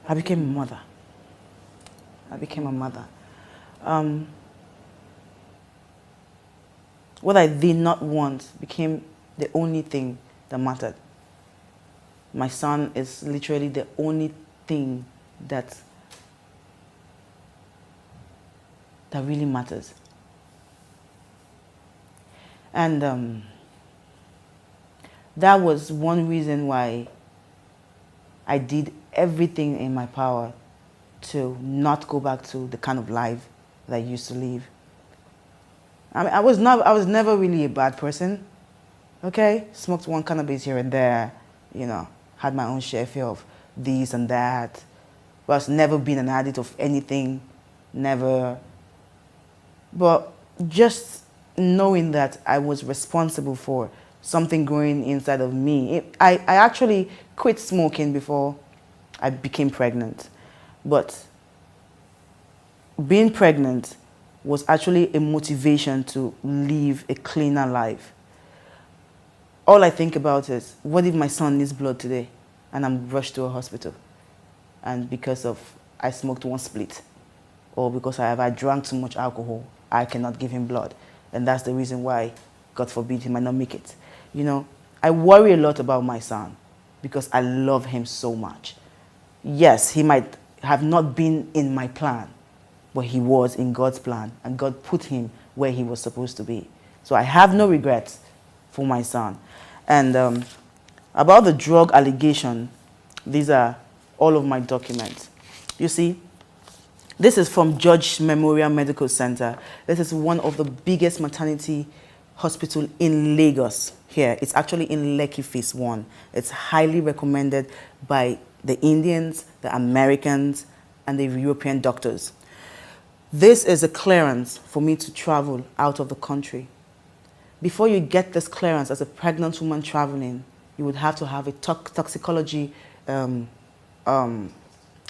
I became a mother. I became a mother. What I did not want became the only thing that mattered. My son is literally the only thing that really matters. And that was one reason why I did everything in my power to not go back to the kind of life that I used to live. I mean, I was never really a bad person, okay? Smoked one cannabis here and there, you know, had my own share of this and that. Was never been an addict of anything, never. But just knowing that I was responsible for something growing inside of me. I actually quit smoking before I became pregnant. But being pregnant was actually a motivation to live a cleaner life. All I think about is, what if my son needs blood today and I'm rushed to a hospital? And because of I smoked one split, or because I drank too much alcohol, I cannot give him blood. And that's the reason why, God forbid, he might not make it. You know, I worry a lot about my son because I love him so much. Yes, he might have not been in my plan, but he was in God's plan, and God put him where he was supposed to be. So I have no regrets for my son. And about the drug allegation, these are all of my documents. You see, this is from George Memorial Medical Center. This is one of the biggest maternity hospital in Lagos here. It's actually in Lekki Phase 1. It's highly recommended by the Indians, the Americans, and the European doctors. This is a clearance for me to travel out of the country. Before you get this clearance as a pregnant woman traveling, you would have to have a toxicology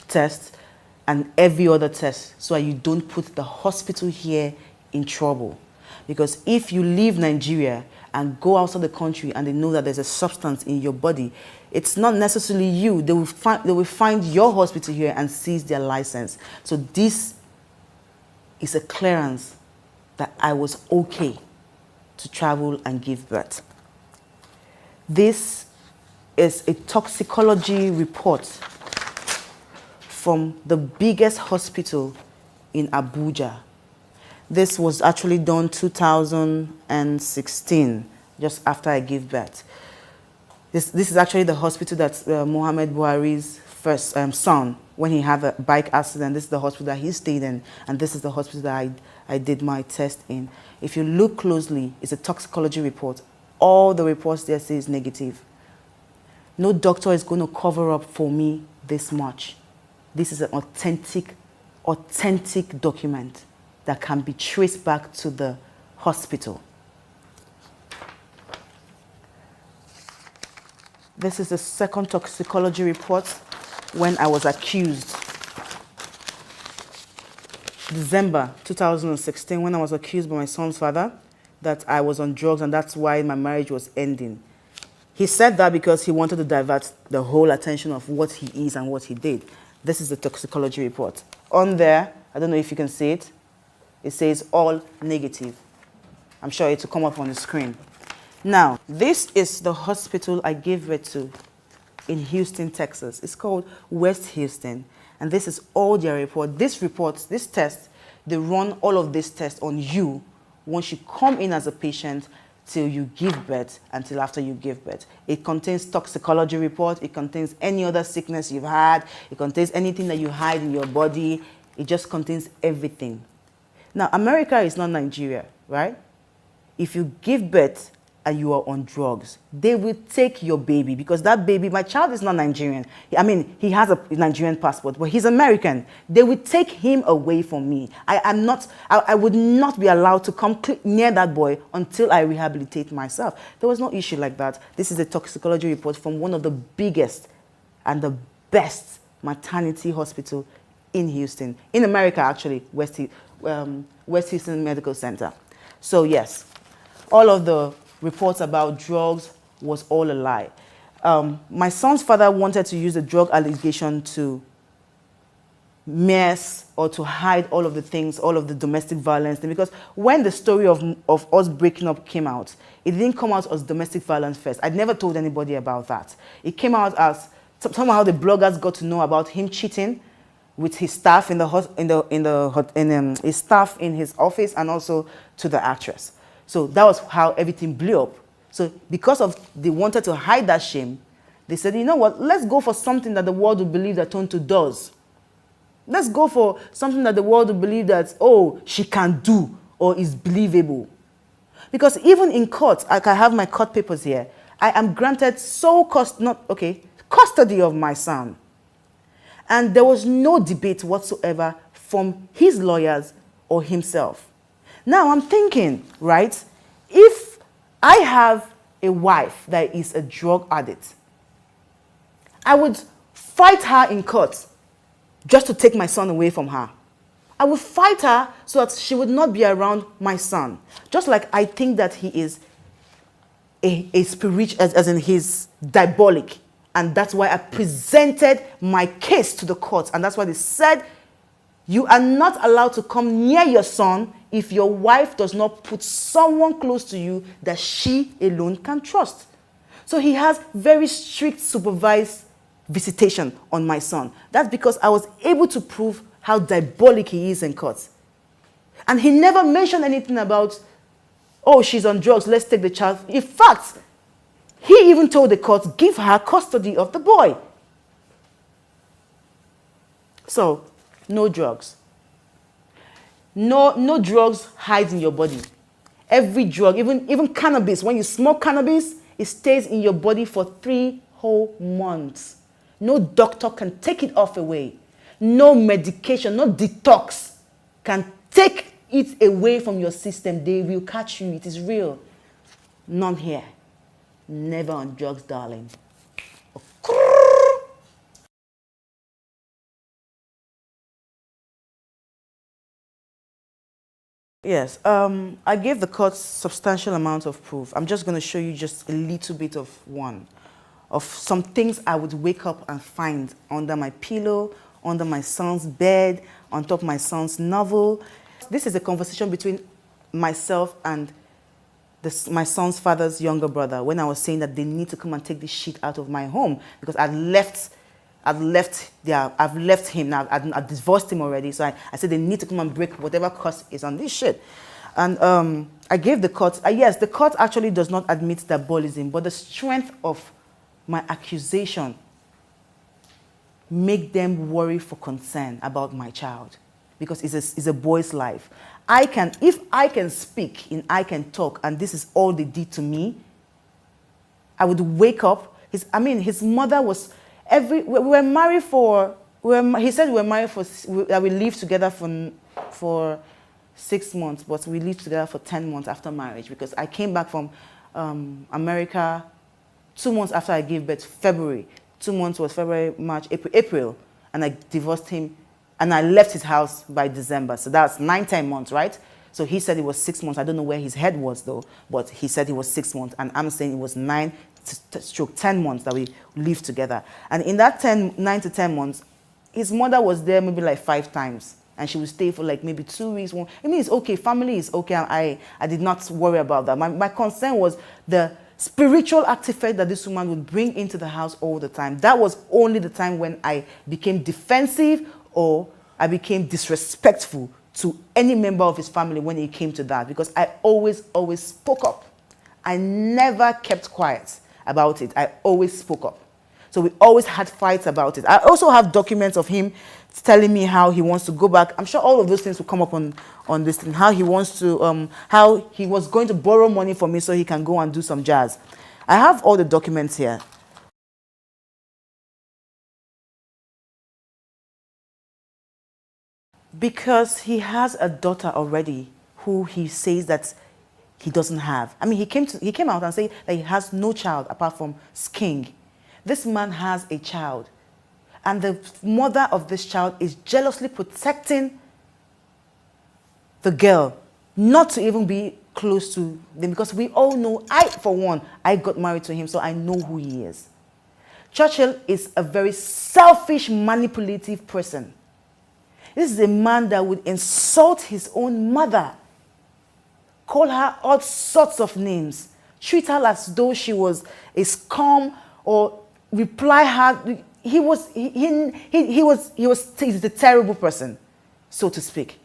test and every other test so that you don't put the hospital here in trouble. Because if you leave Nigeria and go outside the country and they know that there's a substance in your body, it's not necessarily you. They will find your hospital here and seize their license. So this is a clearance that I was okay to travel and give birth. This is a toxicology report from the biggest hospital in Abuja. This was actually done 2016, just after I gave birth. This is actually the hospital that Muhammad Buhari's first son, when he had a bike accident, this is the hospital that he stayed in, and this is the hospital that I did my test in. If you look closely, it's a toxicology report. All the reports there say is negative. No doctor is going to cover up for me this much. This is an authentic document that can be traced back to the hospital. This is the second toxicology report when I was accused. December 2016, when I was accused by my son's father that I was on drugs and that's why my marriage was ending. He said that because he wanted to divert the whole attention of what he is and what he did. This is the toxicology report. On there, I don't know if you can see it, it says all negative. I'm sure it will come up on the screen. Now, this is the hospital I gave birth to in Houston, Texas. It's called West Houston. And this is all their report. This test, they run all of this tests on you once you come in as a patient till you give birth, until after you give birth. It contains toxicology report, it contains any other sickness you've had, it contains anything that you hide in your body, it just contains everything. Now, America is not Nigeria, right? If you give birth and you are on drugs, they will take your baby because that baby, my child is not Nigerian. I mean, he has a Nigerian passport, but he's American. They will take him away from me. I would not be allowed to come near that boy until I rehabilitate myself. There was no issue like that. This is a toxicology report from one of the biggest and the best maternity hospital in Houston, in America actually, West Houston Medical Center. So yes, all of the reports about drugs was all a lie. My son's father wanted to use the drug allegation to mess or to hide all of the things, all of the domestic violence. Because when the story of us breaking up came out, it didn't come out as domestic violence first. I'd never told anybody about that. It came out as somehow the bloggers got to know about him cheating with his staff his staff in his office, and also to the actress. So that was how everything blew up. So because of they wanted to hide that shame, they said, you know what, let's go for something that the world will believe that Tonto does. Let's go for something that the world will believe that, oh, she can do or is believable. Because even in court, like I have my court papers here, I am granted custody of my son. And there was no debate whatsoever from his lawyers or himself. Now I'm thinking, right, if I have a wife that is a drug addict, I would fight her in court just to take my son away from her. I would fight her so that she would not be around my son. Just like I think that he is a spirit, as in he's diabolic. And that's why I presented my case to the court. And that's why they said, you are not allowed to come near your son if your wife does not put someone close to you that she alone can trust. So he has very strict supervised visitation on my son. That's because I was able to prove how diabolic he is in court. And he never mentioned anything about, oh, she's on drugs, let's take the child. In fact, he even told the court, give her custody of the boy. So, no drugs. No drugs hide in your body. Every drug, even cannabis, when you smoke cannabis, it stays in your body for 3 whole months. No doctor can take it off away. No medication, no detox can take it away from your system. They will catch you. It is real. None here. Never on drugs, darling. Yes, I gave the court substantial amount of proof. I'm just going to show you just a little bit of one. Of some things I would wake up and find under my pillow, under my son's bed, on top of my son's novel. This is a conversation between myself and my son's father's younger brother, when I was saying that they need to come and take this shit out of my home because I've left him now. I've divorced him already. So I said they need to come and break whatever curse is on this shit. And I gave the court, yes, the court actually does not admit diabolism, but the strength of my accusation make them worry for concern about my child, because it's a boy's life. If I can speak and I can talk, and this is all they did to me, I would wake up. His mother was we were married for. He said we were married for. We lived together for 6 months, but we lived together for 10 months after marriage, because I came back from America 2 months after I gave birth, February. 2 months was February, March, April, and I divorced him, and I left his house by December. So that's 9-10 months, right? So he said it was 6 months. I don't know where his head was though, but he said it was 6 months, and I'm saying it was 9-10 months that we lived together. And in that 9 to 10 months, his mother was there maybe like 5 times, and she would stay for like maybe 2 weeks. It's okay. Family is okay. I did not worry about that. My concern was the spiritual artifact that this woman would bring into the house all the time. That was only the time when I became defensive or I became disrespectful to any member of his family when it came to that, because I always spoke up. I never kept quiet about it. I always spoke up. So we always had fights about it. I also have documents of him telling me how he wants to go back. I'm sure all of those things will come up on this thing. How he wants to, how he was going to borrow money from me so he can go and do some jazz. I have all the documents here. Because he has a daughter already who he says that he doesn't have. He came out and said that he has no child apart from Sking. This man has a child. And the mother of this child is jealously protecting the girl not to even be close to them, because we all know, for one, I got married to him, so I know who he is. Churchill is a very selfish, manipulative person. This is a man that would insult his own mother, call her all sorts of names, treat her as though she was a scum, or reply her. He's a terrible person, so to speak.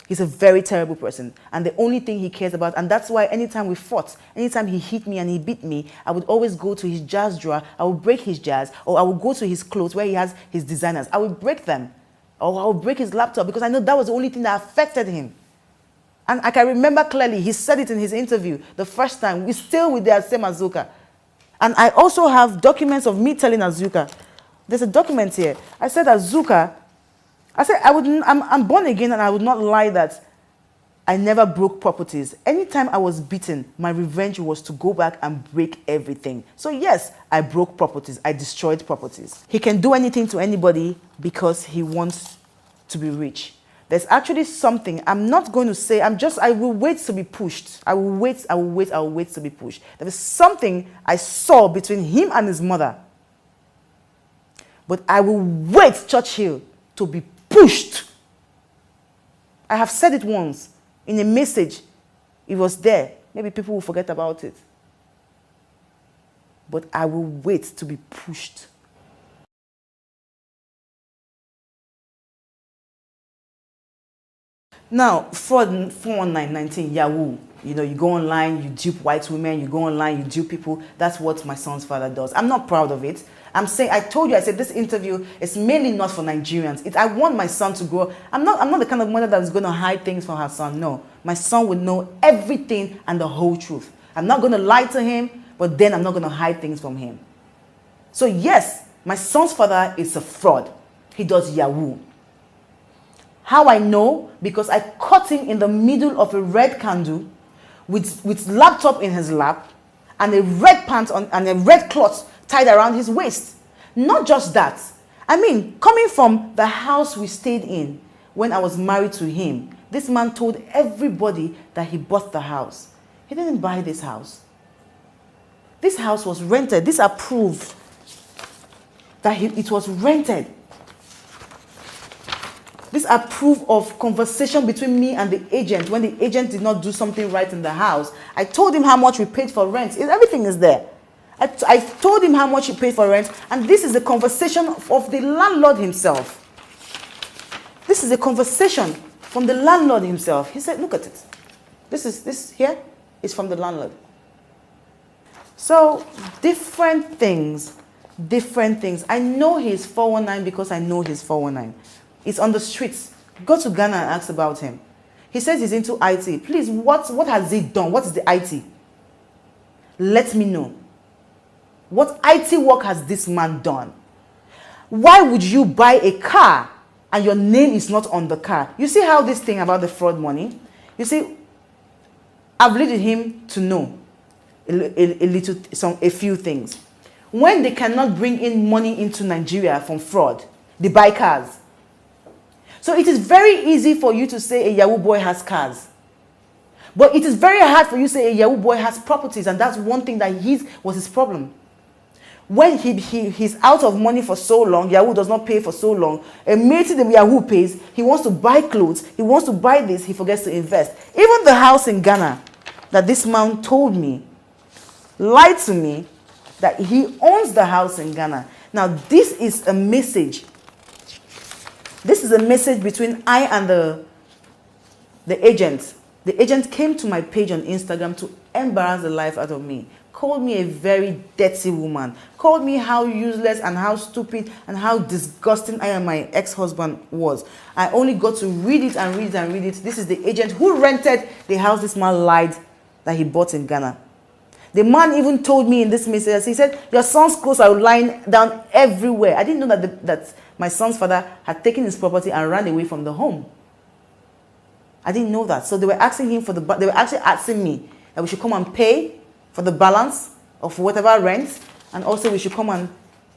He's a very terrible person. And the only thing he cares about, and that's why anytime we fought, anytime he hit me and he beat me, I would always go to his jazz drawer, I would break his jazz, or I would go to his clothes where he has his designers. I would break them, or I would break his laptop, because I know that was the only thing that affected him. And I can remember clearly, he said it in his interview the first time, we still with the same Azuka. And I also have documents of me telling Azuka, there's a document here. I said, Azuka, I said, I'm born again, and I would not lie that I never broke properties. Anytime I was beaten, my revenge was to go back and break everything. So yes, I broke properties. I destroyed properties. He can do anything to anybody because he wants to be rich. There's actually something, I'm not going to say, I will wait to be pushed. I will wait to be pushed. There is something I saw between him and his mother. But I will wait, Churchill, to be pushed. I have said it once in a message. It was there. Maybe people will forget about it. But I will wait to be pushed. Now, fraud 41919, Yahoo. You know, you go online, you dupe white women, you go online, you dupe people. That's what my son's father does. I'm not proud of it. I'm saying, I told you, I said this interview is mainly not for Nigerians. I want my son to grow. I'm not the kind of mother that is going to hide things from her son. No, my son will know everything and the whole truth. I'm not going to lie to him, but then I'm not going to hide things from him. So yes, my son's father is a fraud. He does Yahoo. How I know? Because I caught him in the middle of a red candle with laptop in his lap and a red pants on and a red cloth tied around his waist. Not just that. I mean, coming from the house we stayed in when I was married to him, this man told everybody that he bought the house. He didn't buy this house. This house was rented. This approved that it was rented. This approve of conversation between me and the agent when the agent did not do something right in the house. I told him how much we paid for rent. Everything is there. I told him how much he paid for rent, and this is a conversation of the landlord himself. This is a conversation from the landlord himself. He said, look at it. This here is from the landlord. So different things. I know he's 419 because I know he's 419. It's on the streets. Go to Ghana and ask about him. He says he's into IT. Please, what has he done? What is the IT? Let me know. What IT work has this man done? Why would you buy a car and your name is not on the car? You see how this thing about the fraud money? You see, I've led him to know a few things. When they cannot bring in money into Nigeria from fraud, they buy cars. So it is very easy for you to say a Yahoo boy has cars. But it is very hard for you to say a Yahoo boy has properties, and that's one thing that was his problem. When he's out of money for so long, Yahoo does not pay for so long, immediately the Yahoo pays, he wants to buy clothes, he wants to buy this, he forgets to invest. Even the house in Ghana that this man told me, lied to me, that he owns the house in Ghana. Now this is a message. This is a message between I and the agent. The agent came to my page on Instagram to embarrass the life out of me. Called me a very dirty woman. Called me how useless and how stupid and how disgusting I and my ex-husband was. I only got to read it and read it and read it. This is the agent who rented the house this man lied that he bought in Ghana. The man even told me in this message, he said, your son's clothes are lying down everywhere. I didn't know that my son's father had taken his property and ran away from the home. I didn't know that. So they were asking him they were actually asking me that we should come and pay for the balance of whatever rent, and also we should come and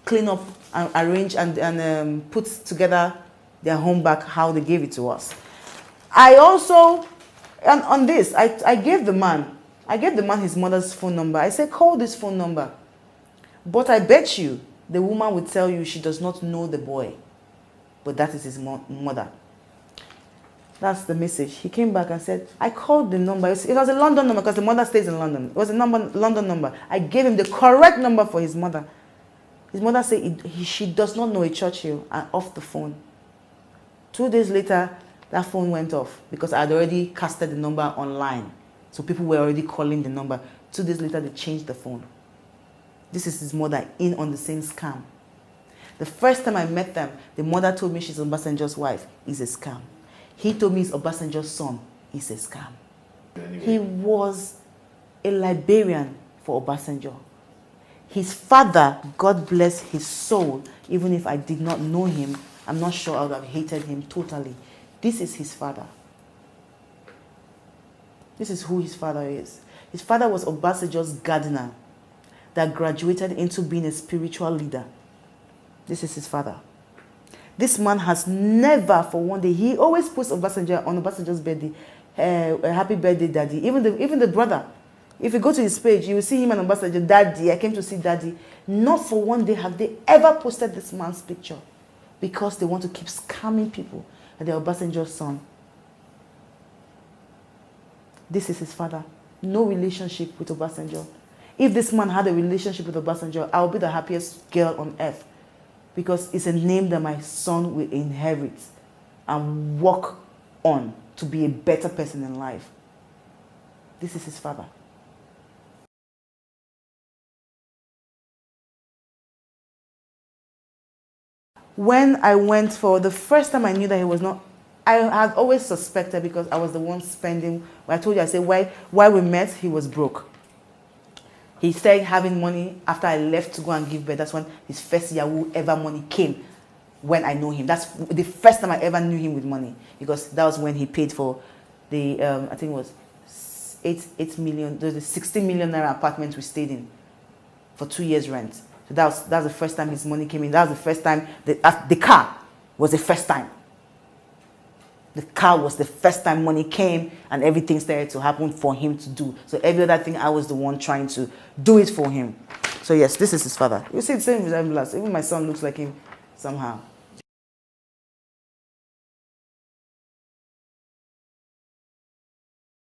clean up and arrange and put together their home back how they gave it to us. I also, and on this, I gave the man his mother's phone number. I said, call this phone number. But I bet you the woman would tell you she does not know the boy. but that is his mother. That's the message. He came back and said, I called the number. It was a London number because the mother stays in London. It was a London number. I gave him the correct number for his mother. His mother said she does not know a Churchill, and off the phone. 2 days later, that phone went off because I had already casted the number online. So people were already calling the number. 2 days later, they changed the phone. This is his mother in on the same scam. The first time I met them, the mother told me she's Obasanjo's wife. It's a scam. He told me he's Obasanjo's son. It's a scam. Anyway. He was a Liberian for Obasanjo. His father, God bless his soul, even if I did not know him, I'm not sure I would have hated him totally. This is his father. This is who his father is. His father was Obasanjo's gardener that graduated into being a spiritual leader. This is his father. This man has never for one day, he always puts Obasanjo on Obasanjo's birthday, happy birthday, daddy. Even the brother. If you go to his page, you will see him and Obasanjo, daddy, I came to see daddy. Not for one day have they ever posted this man's picture because they want to keep scamming people that they're Obasanjo's son. This is his father. No relationship with Obasanjo. If this man had a relationship with Obasanjo, I would be the happiest girl on earth. Because it's a name that my son will inherit and work on to be a better person in life. This is his father. When I went for the first time, I knew that he was not. I had always suspected because I was the one spending. I told you, I said, why we met, he was broke. He started having money after I left to go and give birth. That's when his first Yahoo ever money came, when I know him. That's the first time I ever knew him with money, because that was when he paid for the, I think it was 8 million, the 60 million naira apartment we stayed in for 2 years rent. So that was the first time his money came in. That was the first time, the car was the first time. The car was the first time money came and everything started to happen for him to do. So every other thing, I was the one trying to do it for him. So yes, this is his father. You see the same resemblance. Even my son looks like him somehow.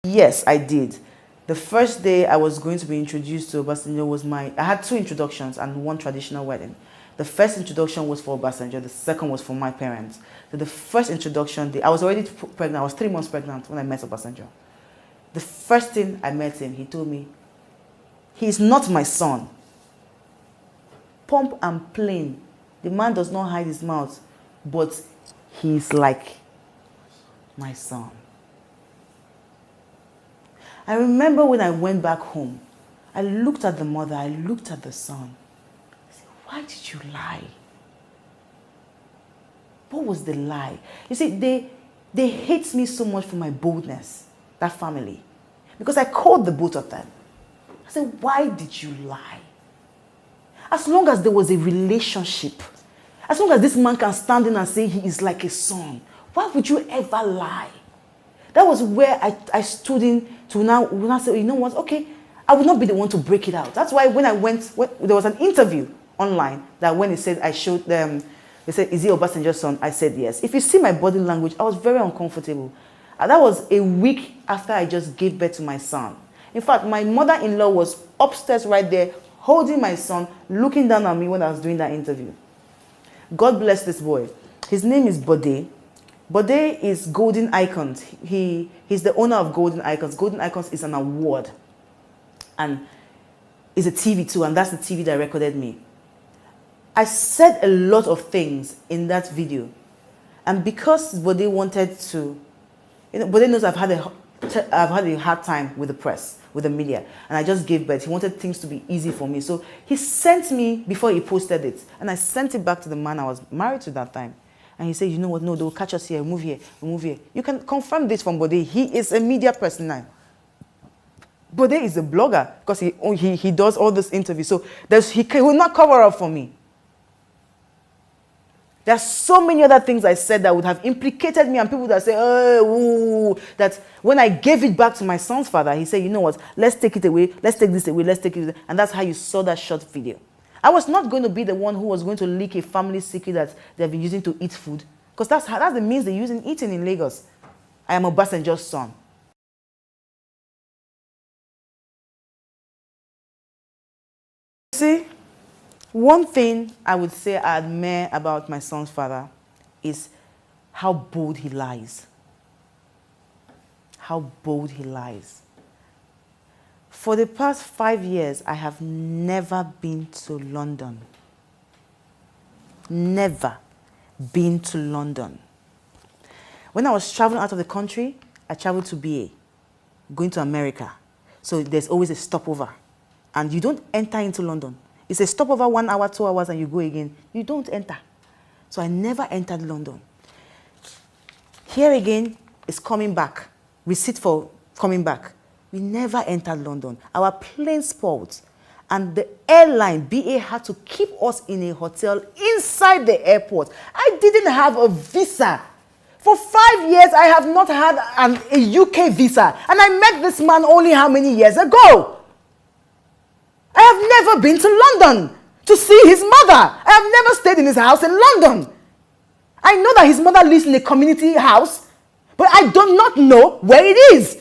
Yes, I did. The first day I was going to be introduced to Obasanjo was I had 2 introductions and 1 traditional wedding. The first introduction was for Obasanjo, the second was for my parents. So the first introduction day, I was already pregnant, I was 3 months pregnant when I met Obasanjo. The first thing I met him, he told me, he's not my son. Pump and plain. The man does not hide his mouth, but he's like my son. I remember when I went back home, I looked at the mother, I looked at the son. I said, why did you lie? What was the lie? You see, they hate me so much for my boldness, that family. Because I called the both of them. I said, why did you lie? As long as there was a relationship, as long as this man can stand in and say he is like a son, why would you ever lie? That was where I stood in to now say, you know what, okay, I would not be the one to break it out. That's why when there was an interview online that when it said, I showed them, they said, is he Obasanjo's son? I said yes. If you see my body language, I was very uncomfortable. And that was a week after I just gave birth to my son. In fact, my mother-in-law was upstairs right there, holding my son, looking down at me when I was doing that interview. God bless this boy. His name is Bode. Bode is Golden Icons. He's the owner of Golden Icons. Golden Icons is an award. And it's a TV too, and that's the TV that recorded me. I said a lot of things in that video. And because Bode wanted to, Bode knows I've had a hard time with the press, with the media, and I just gave birth. He wanted things to be easy for me. So he sent me before he posted it. And I sent it back to the man I was married to that time. And he said, you know what, no, they'll catch us here, move here, move here. You can confirm this from Bode. He is a media person now. Bode is a blogger because he does all this interviews. So he will not cover up for me. There are so many other things I said that would have implicated me, and people that say, oh, ooh, that when I gave it back to my son's father, he said, you know what, let's take it away, let's take this away, let's take it away. And that's how you saw that short video. I was not going to be the one who was going to leak a family secret that they've been using to eat food. Because that's the means they use in eating in Lagos. I am Obasanjo's son. See, one thing I would say I admire about my son's father is how bold he lies. How bold he lies. For the past 5 years, I have never been to London. Never been to London. When I was traveling out of the country, I traveled to BA, going to America. So there's always a stopover. And you don't enter into London. It's a stopover 1 hour, 2 hours, and you go again. You don't enter. So I never entered London. Here again is coming back. Receipt for coming back. We never entered London. Our plane spoiled. And the airline, BA, had to keep us in a hotel inside the airport. I didn't have a visa. For 5 years, I have not had a UK visa. And I met this man only how many years ago? I have never been to London to see his mother. I have never stayed in his house in London. I know that his mother lives in a community house, but I do not know where it is.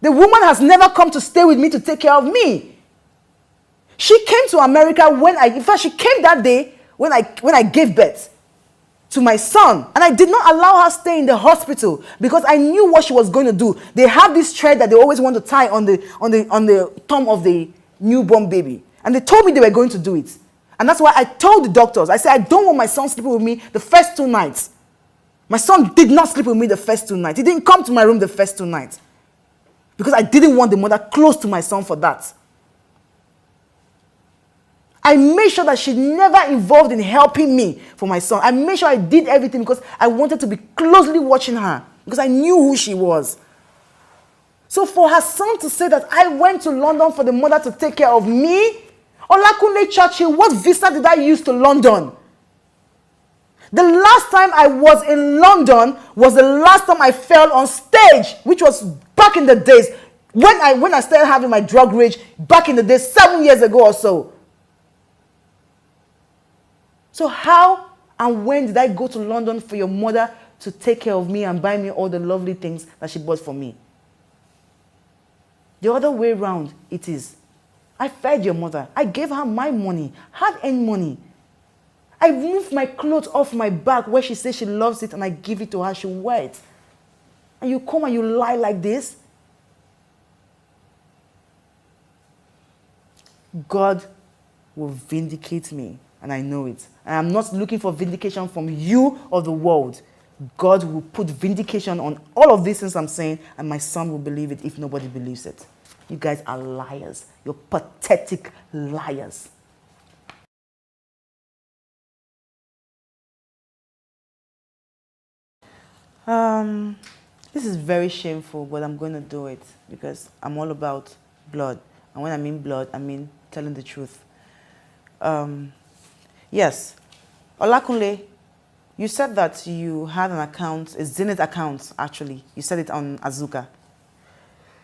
The woman has never come to stay with me to take care of me. She came to America in fact, she came that day when I gave birth to my son. And I did not allow her to stay in the hospital because I knew what she was going to do. They have this thread that they always want to tie on the thumb of the newborn baby. And they told me they were going to do it. And that's why I told the doctors, I said, I don't want my son sleeping with me the first 2 nights. My son did not sleep with me the first 2 nights. He didn't come to my room the first 2 nights. Because I didn't want the mother close to my son for that. I made sure that she never involved in helping me for my son. I made sure I did everything because I wanted to be closely watching her. Because I knew who she was. So for her son to say that I went to London for the mother to take care of me, Olakunle Churchill, what visa did I use to London? The last time I was in London was the last time I fell on stage, which was back in the days when I started having my drug rage, back in the days, 7 years ago or so. So how and when did I go to London for your mother to take care of me and buy me all the lovely things that she bought for me? The other way around, it is. I fed your mother. I gave her my money, hard-earned money. I moved my clothes off my back where she says she loves it and I give it to her, she wear it. And you come and you lie like this? God will vindicate me, and I know it. And I'm not looking for vindication from you or the world. God will put vindication on all of these things I'm saying, and my son will believe it if nobody believes it. You guys are liars. You're pathetic liars. This is very shameful, but I'm going to do it because I'm all about blood. And when I mean blood, I mean telling the truth. Yes, Olakunle, you said that you had an account, a Zenith account, actually. You said it on Azuka.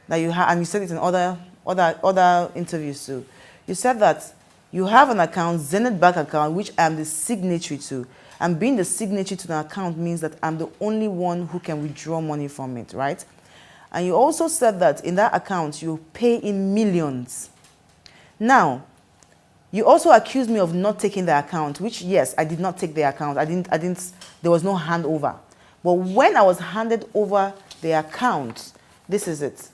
That you had, and you said it in other interviews too. You said that you have an account, Zenith Bank account, which I'm the signatory to. And being the signatory to the account means that I'm the only one who can withdraw money from it, right? And you also said that in that account, you pay in millions. Now, you also accused me of not taking the account, which, yes, I did not take the account. There was no handover. But when I was handed over the account, this is it.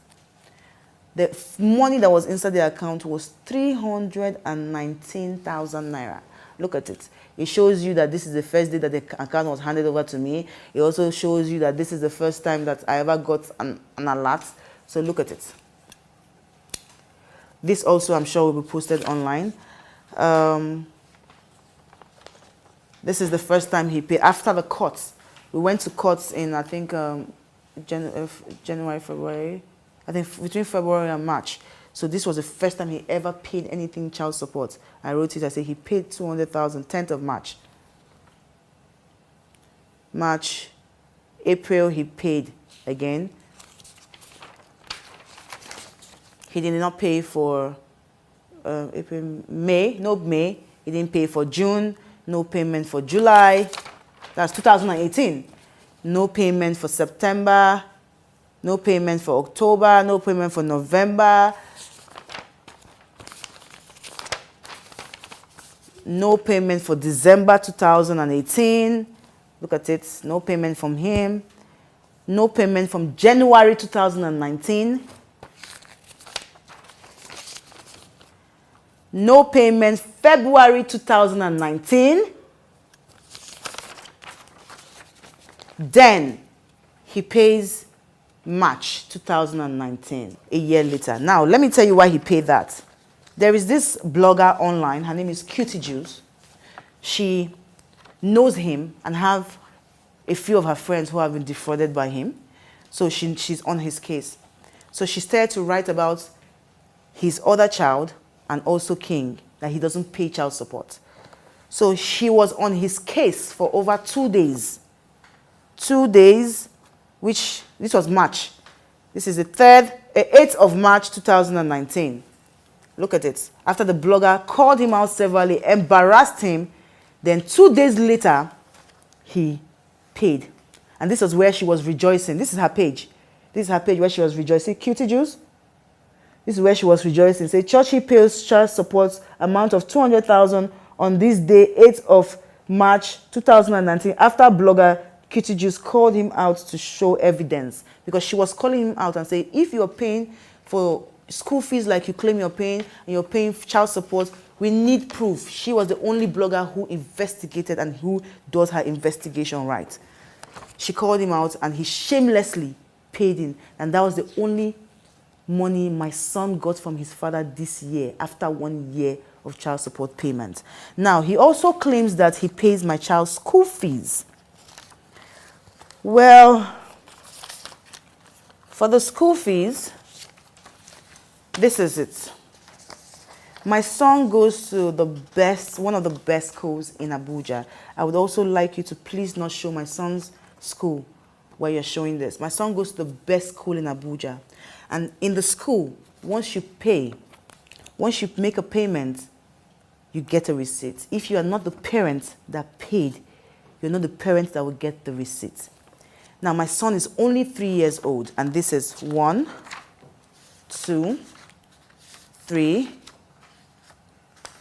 The money that was inside the account was 319,000 naira. Look at it. It shows you that this is the first day that the account was handed over to me. It also shows you that this is the first time that I ever got an alert. So look at it. This also, I'm sure, will be posted online. This is the first time he paid. After the courts, we went to courts in, I think, January, February. I think between February and March. So this was the first time he ever paid anything child support. I wrote it, I said he paid 200,000, 10th of March. March, April, he paid again. He did not pay for April, May, no May. He didn't pay for June, no payment for July. That's 2018. No payment for September, no payment for October, no payment for November, no payment for December 2018. Look at it, no payment from him. No payment from January 2019. No payment February 2019. Then he pays March 2019, a year later. Now, let me tell you why he paid that. There is this blogger online, her name is Cutie Juice. She knows him and have a few of her friends who have been defrauded by him. So she's on his case. So she started to write about his other child and also King, that he doesn't pay child support. So she was on his case for over 2 days. 2 days, which this was March. This is the 8th of March 2019. Look at it. After the blogger called him out severally, embarrassed him, then 2 days later, he paid. And this was where she was rejoicing. This is her page. This is her page where she was rejoicing. Cutie Juice. This is where she was rejoicing. Say, Churchy pays child support amount of 200,000 on this day, 8th of March 2019, after blogger Cutie Juice called him out to show evidence. Because she was calling him out and saying, if you're paying for school fees like you claim you're paying, and you're paying child support, we need proof. She was the only blogger who investigated and who does her investigation right. She called him out and he shamelessly paid him. And that was the only money my son got from his father this year after 1 year of child support payment. Now, he also claims that he pays my child's school fees. Well, for the school fees, this is it. My son goes to one of the best schools in Abuja. I would also like you to please not show my son's school where you're showing this. My son goes to the best school in Abuja. And in the school, once you make a payment, you get a receipt. If you are not the parent that paid, you're not the parent that will get the receipt. Now, my son is only 3 years old, and this is 1, 2, 3,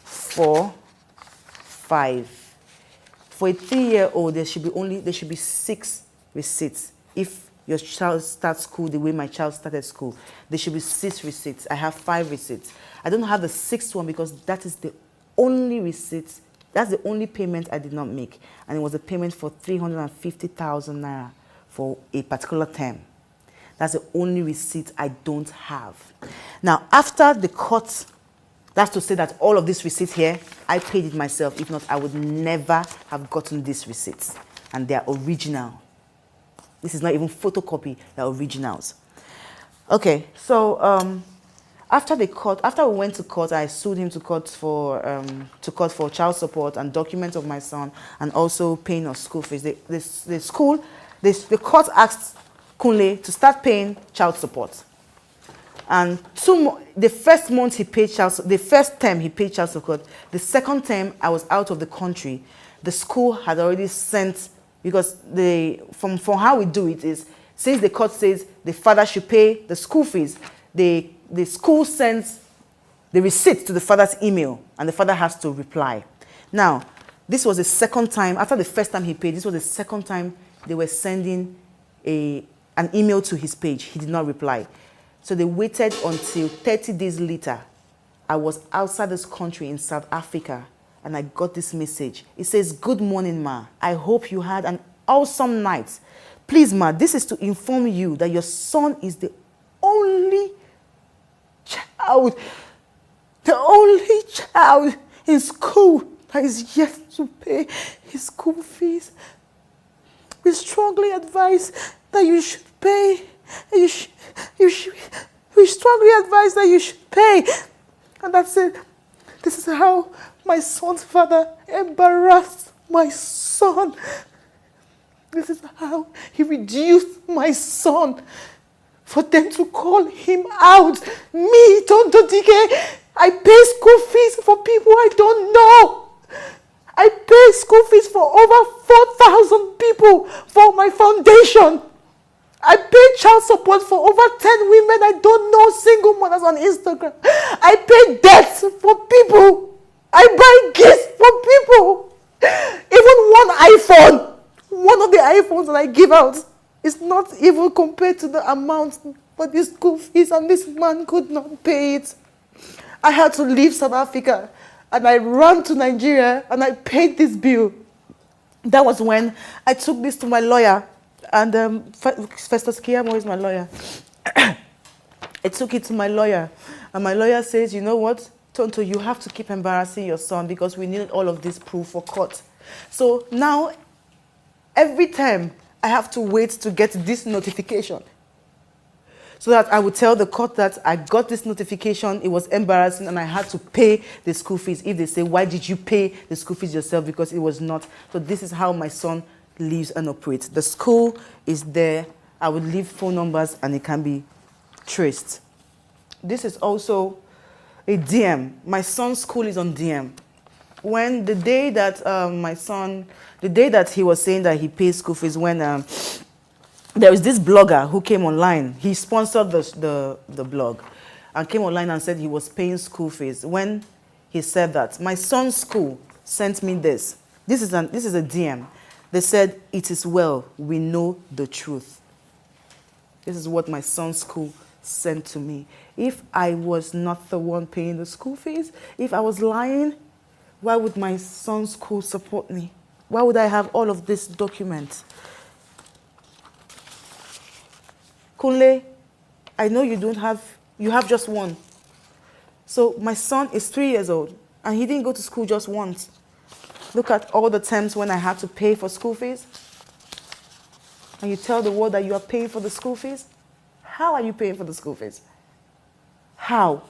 4, 5. For a 3-year-old, there should be 6 receipts. If your child starts school the way my child started school, there should be 6 receipts. I have 5 receipts. I don't have the 6th one because that is the only receipt. That's the only payment I did not make, and it was a payment for 350,000 naira for a particular term. That's the only receipt I don't have. Now, after the court, that's to say that all of these receipts here, I paid it myself. If not, I would never have gotten these receipts. And they are original. This is not even photocopy, they're originals. Okay, so after we went to court, I sued him to court for child support and documents of my son, and also paying of school fees. The court asked Kunle to start paying child support. And the first month he paid the first term he paid child support. The second term I was out of the country. The school had already sent, because from how we do it is, since the court says the father should pay the school fees, the school sends the receipt to the father's email, and the father has to reply. Now, this was the second time, after the first time he paid, this was the second time they were sending an email to his page. He did not reply. So they waited until 30 days later. I was outside this country in South Africa, and I got this message. It says, "Good morning, Ma. I hope you had an awesome night. Please, Ma, this is to inform you that your son is the only child in school that is yet to pay his school fees. We strongly advise that you should pay. We strongly advise that you should pay." And that's it. This is how my son's father embarrassed my son. This is how he reduced my son. For them to call him out. Me, Tonto DIke, I pay school fees for people I don't know. I pay school fees for over 4,000 people for my foundation. I pay child support for over 10 women I don't know, single mothers on Instagram. I pay debts for people. I buy gifts for people. Even one iPhone, one of the iPhones that I give out is not even compared to the amount for the school fees, and this man could not pay it. I had to leave South Africa and I ran to Nigeria and I paid this bill. That was when I took this to my lawyer, and Festus Kiyamo is my lawyer. I took it to my lawyer, and my lawyer says, you know what, Tonto, you have to keep embarrassing your son because we need all of this proof for court. So now, every time I have to wait to get this notification, so that I would tell the court that I got this notification, it was embarrassing, and I had to pay the school fees. If they say, why did you pay the school fees yourself? Because it was not. So this is how my son lives and operates. The school is there. I would leave phone numbers, and it can be traced. This is also a DM. My son's school is on DM. When the day that the day that he was saying that he pays school fees, when there was this blogger who came online. He sponsored the blog and came online and said he was paying school fees. When he said that, my son's school sent me this. This is a DM. They said, it is well, we know the truth. This is what my son's school sent to me. If I was not the one paying the school fees, if I was lying, why would my son's school support me? Why would I have all of these documents? Kunle, I know you have just one. So my son is 3 years old, and he didn't go to school just once. Look at all the times when I had to pay for school fees. And you tell the world that you are paying for the school fees? How are you paying for the school fees? How?